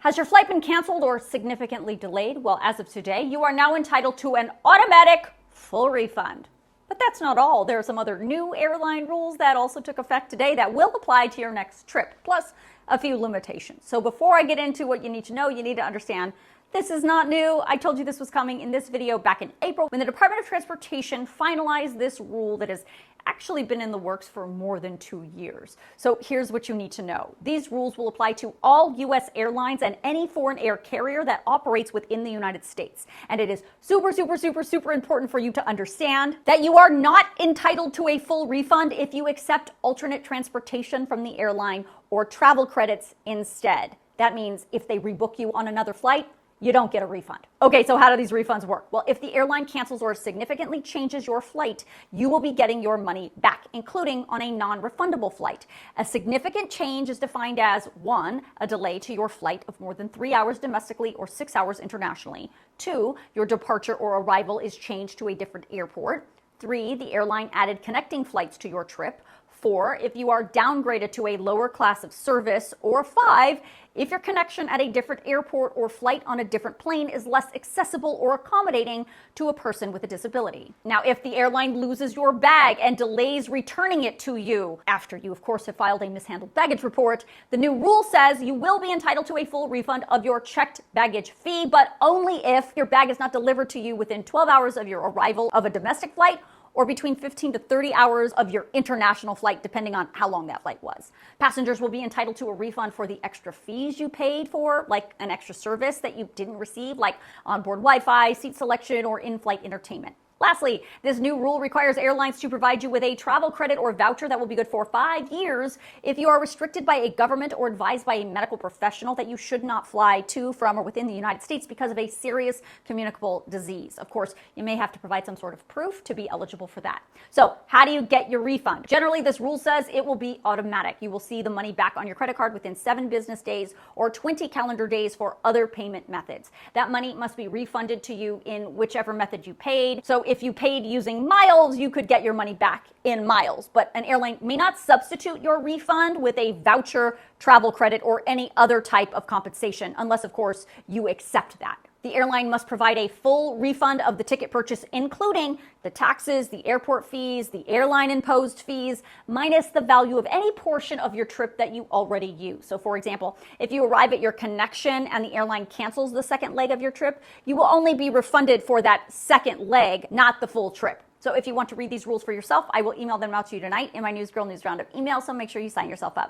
Has your flight been canceled or significantly delayed? Well, as of today, you are now entitled to an automatic full refund. But that's not all. There are some other new airline rules that also took effect today that will apply to your next trip, plus a few limitations. So before I get into what you need to know, you need to understand this is not new. I told you this was coming in this video back in April when the Department of Transportation finalized this rule that has actually been in the works for more than 2 years. So here's what you need to know. These rules will apply to all U.S. airlines and any foreign air carrier that operates within the United States. And it is super, super, super, super important for you to understand that you are not entitled to a full refund if you accept alternate transportation from the airline or travel credits instead. That means if they rebook you on another flight, you don't get a refund. Okay, so how do these refunds work? Well, if the airline cancels or significantly changes your flight, you will be getting your money back, including on a non-refundable flight. A significant change is defined as 1, a delay to your flight of more than 3 hours domestically or 6 hours internationally. 2, your departure or arrival is changed to a different airport. 3, the airline added connecting flights to your trip. 4, if you are downgraded to a lower class of service. Or 5, if your connection at a different airport or flight on a different plane is less accessible or accommodating to a person with a disability. Now, if the airline loses your bag and delays returning it to you, after you, of course, have filed a mishandled baggage report, the new rule says you will be entitled to a full refund of your checked baggage fee, but only if your bag is not delivered to you within 12 hours of your arrival of a domestic flight or between 15 to 30 hours of your international flight, depending on how long that flight was. Passengers will be entitled to a refund for the extra fees you paid for, like an extra service that you didn't receive, like onboard Wi-Fi, seat selection, or in-flight entertainment. Lastly, this new rule requires airlines to provide you with a travel credit or voucher that will be good for 5 years if you are restricted by a government or advised by a medical professional that you should not fly to, from, or within the United States because of a serious communicable disease. Of course, you may have to provide some sort of proof to be eligible for that. So how do you get your refund? Generally, this rule says it will be automatic. You will see the money back on your credit card within 7 business days or 20 calendar days for other payment methods. That money must be refunded to you in whichever method you paid. So if you paid using miles, you could get your money back in miles. But an airline may not substitute your refund with a voucher, travel credit, or any other type of compensation, unless, of course, you accept that. The airline must provide a full refund of the ticket purchase, including the taxes, the airport fees, the airline imposed fees, minus the value of any portion of your trip that you already use. So for example, if you arrive at your connection and the airline cancels the second leg of your trip, you will only be refunded for that second leg, not the full trip. So if you want to read these rules for yourself, I will email them out to you tonight in my News Girl News Roundup email, so make sure you sign yourself up.